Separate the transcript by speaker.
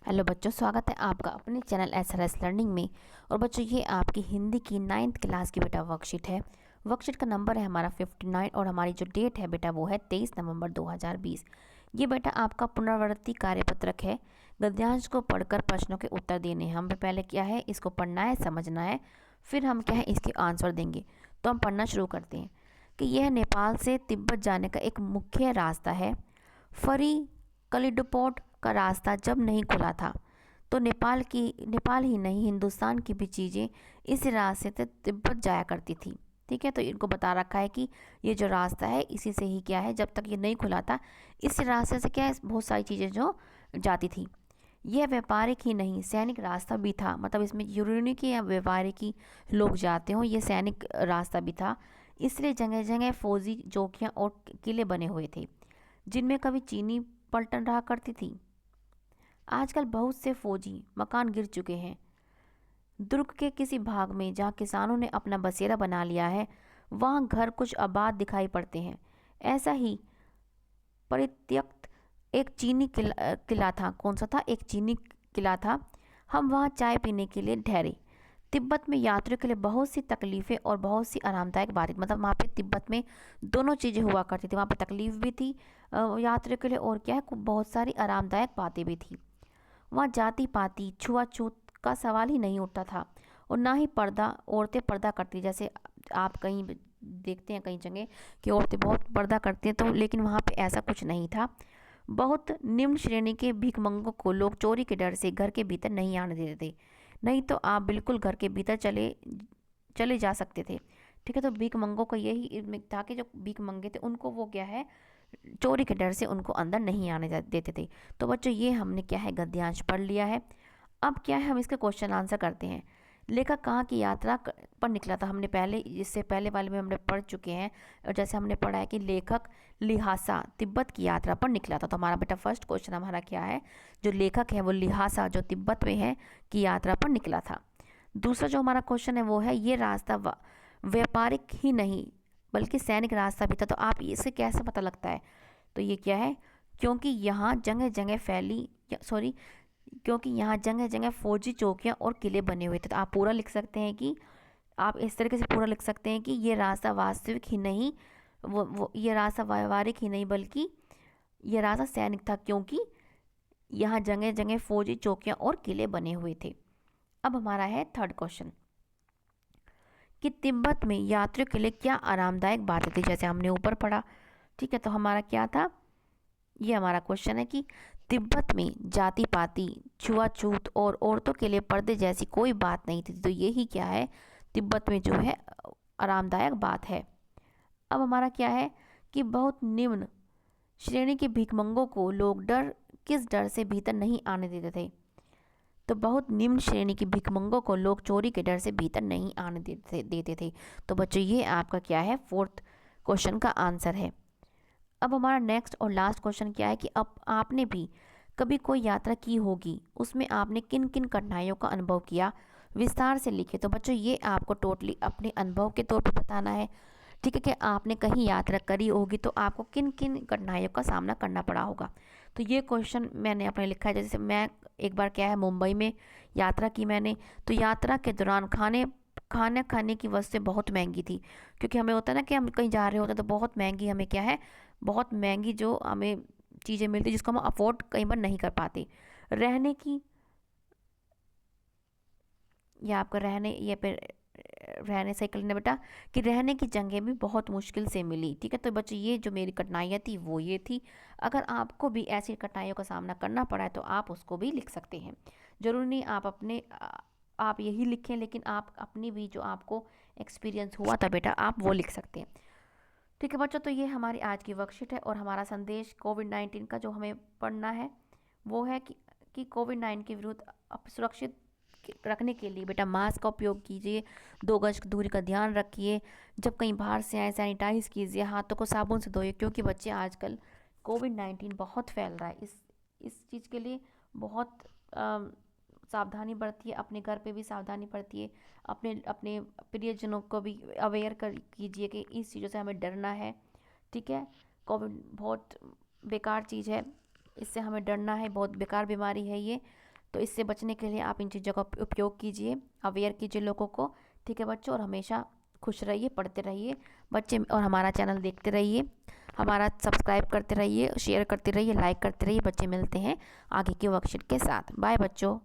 Speaker 1: Hello बच्चों, स्वागत है आपका अपने चैनल SRS लर्निंग में। और बच्चों, ये आपकी हिंदी की 9th क्लास की बेटा वर्कशीट है। वर्कशीट का नंबर है हमारा 59 और हमारी जो डेट है बेटा वो है 23 नवंबर 2020। ये बेटा आपका पुनरावृत्ति कार्यपत्रक है। गद्यांश को पढ़कर प्रश्नों के उत्तर देने हैं। हमें पहले क्या है, इसको पढ़ना है, समझना है, फिर हम क्या है इसके आंसर देंगे। तो हम पढ़ना शुरू करते हैं कि यह नेपाल से तिब्बत जाने का एक मुख्य रास्ता है। फरी कलिडोपोड का रास्ता जब नहीं खुला था तो नेपाल ही नहीं हिंदुस्तान की भी चीज़ें इस रास्ते से तिब्बत जाया करती थी। ठीक है, तो इनको बता रखा है कि ये जो रास्ता है इसी से ही क्या है, जब तक ये नहीं खुला था इस रास्ते से क्या है बहुत सारी चीज़ें जो जाती थी। यह व्यापारिक ही नहीं सैनिक रास्ता भी था। मतलब इसमें जरूरी नहीं कि या व्यापारिक ही लोग जाते हों, ये सैनिक रास्ता भी था। इसलिए जगह जगह फौजी चौकियाँ और किले बने हुए थे जिनमें कभी चीनी पलटन रहा करती थी। आजकल बहुत से फौजी मकान गिर चुके हैं। दुर्ग के किसी भाग में जहाँ किसानों ने अपना बसेरा बना लिया है वहाँ घर कुछ आबाद दिखाई पड़ते हैं। ऐसा ही परित्यक्त एक चीनी किला था। कौन सा था? एक चीनी किला था। हम वहाँ चाय पीने के लिए ठहरे। तिब्बत में यात्रियों के लिए बहुत सी तकलीफ़ें और बहुत सी आरामदायक बातें, मतलब वहाँ पे तिब्बत में दोनों चीज़ें हुआ करती थी। वहाँ पे तकलीफ़ भी थी यात्रियों के लिए, और क्या है बहुत सारी आरामदायक बातें भी थी। वहाँ जाति पाति छुआछूत का सवाल ही नहीं उठता था, और ना ही पर्दा औरतें पर्दा करती। जैसे आप कहीं देखते हैं कई जगह कि औरतें बहुत पर्दा करती हैं, तो लेकिन वहाँ पे ऐसा कुछ नहीं था। बहुत निम्न श्रेणी के भिखमंगों को लोग चोरी के डर से घर के भीतर नहीं आने देते थे। नहीं तो आप बिल्कुल घर के भीतर चले चले जा सकते थे। ठीक है, तो भिखमंगों का यही था कि जो भीख मंगे थे उनको वो क्या है चोरी के डर से उनको अंदर नहीं आने देते थे। तो बच्चों, ये हमने क्या है गद्यांश पढ़ लिया है। अब क्या है हम इसका क्वेश्चन आंसर करते हैं। लेखक कहाँ की यात्रा पर निकला था? हमने पहले इससे पहले वाले में हमने पढ़ चुके हैं। और जैसे हमने पढ़ा है कि लेखक लिहासा तिब्बत की यात्रा पर निकला था। तो हमारा बेटा फर्स्ट क्वेश्चन हमारा क्या है, जो लेखक है वो लिहासा जो तिब्बत में है की यात्रा पर निकला था। दूसरा जो हमारा क्वेश्चन है वो है ये रास्ता व्यापारिक ही नहीं बल्कि सैनिक रास्ता भी था। तो आप इसे कैसे पता लगता है? तो ये क्या है, क्योंकि यहाँ जगह जगह क्योंकि यहाँ जगह जगह फौजी चौकियाँ और किले बने हुए थे। तो आप पूरा लिख सकते हैं कि आप इस तरीके से पूरा लिख सकते हैं कि ये रास्ता वास्तविक ही नहीं वो ये रास्ता व्यवहारिक ही नहीं बल्कि ये रास्ता सैनिक था, क्योंकि यहाँ जगह जगह फौजी चौकियाँ और किले बने हुए थे। अब हमारा है थर्ड क्वेश्चन कि तिब्बत में यात्रियों के लिए क्या आरामदायक बातें थी, जैसे हमने ऊपर पढ़ा। ठीक है, तो हमारा क्या था, ये हमारा क्वेश्चन है कि तिब्बत में जाति पाति छुआछूत और औरतों के लिए पर्दे जैसी कोई बात नहीं थी। तो यही क्या है तिब्बत में जो है आरामदायक बात है। अब हमारा क्या है कि बहुत निम्न श्रेणी के भिखमंगों को लोग किस डर से भीतर नहीं आने देते थे? तो बहुत निम्न श्रेणी के भिखमंगों को लोग चोरी के डर से भीतर नहीं आने देते थे। तो बच्चों, ये आपका क्या है फोर्थ क्वेश्चन का आंसर है। अब हमारा नेक्स्ट और लास्ट क्वेश्चन क्या है कि अब आपने भी कभी कोई यात्रा की होगी, उसमें आपने किन किन कठिनाइयों का अनुभव किया, विस्तार से लिखे। तो बच्चों, ये आपको टोटली अपने अनुभव के तौर पर बताना है। ठीक है, कि आपने कहीं यात्रा करी होगी तो आपको किन किन कठिनाइयों का सामना करना पड़ा होगा। तो ये क्वेश्चन मैंने अपने लिखा है। जैसे मैं एक बार क्या है मुंबई में यात्रा की मैंने, तो यात्रा के दौरान खाने की वस्तुएं बहुत महंगी थी। क्योंकि हमें होता है ना कि हम कहीं जा रहे होते हैं तो बहुत महंगी हमें क्या है बहुत महंगी जो हमें चीज़ें मिलती जिसको हम अफोर्ड कई बार नहीं कर पाते। रहने की या आपका रहने या फिर रहने से करने बेटा कि रहने की जगह भी बहुत मुश्किल से मिली। ठीक है, तो बच्चों, ये जो मेरी कठिनाइयाँ थी वो ये थी। अगर आपको भी ऐसी कठिनाइयों का सामना करना पड़ा है तो आप उसको भी लिख सकते हैं। जरूरी नहीं आप यही लिखें, लेकिन आप अपनी भी जो आपको एक्सपीरियंस हुआ था बेटा आप वो लिख सकते हैं। ठीक है बच्चों, तो ये हमारी आज की वर्कशीट है और हमारा संदेश कोविड-19 का जो हमें पढ़ना है वो है कि कोविड-19 के विरुद्ध सुरक्षित रखने के लिए बेटा मास्क का उपयोग कीजिए, 2 गज की दूरी का ध्यान रखिए, जब कहीं बाहर से आए सैनिटाइज कीजिए, हाथों को साबुन से धोइए। क्योंकि बच्चे आजकल कोविड-19 बहुत फैल रहा है, इस चीज़ के लिए बहुत सावधानी बरतिए। अपने घर पे भी सावधानी बरतिए, अपने अपने प्रियजनों को भी अवेयर कर कीजिए कि इस चीज़ों से हमें डरना है। ठीक है, कोविड बहुत बेकार चीज़ है, इससे हमें डरना है, बहुत बेकार बीमारी है ये। तो इससे बचने के लिए आप इन चीज़ों का उपयोग कीजिए, अवेयर कीजिए लोगों को। ठीक है बच्चों, और हमेशा खुश रहिए, पढ़ते रहिए बच्चे, और हमारा चैनल देखते रहिए, हमारा सब्सक्राइब करते रहिए, शेयर करते रहिए, लाइक करते रहिए बच्चे। मिलते हैं आगे के वर्कशीट के साथ। बाय बच्चों।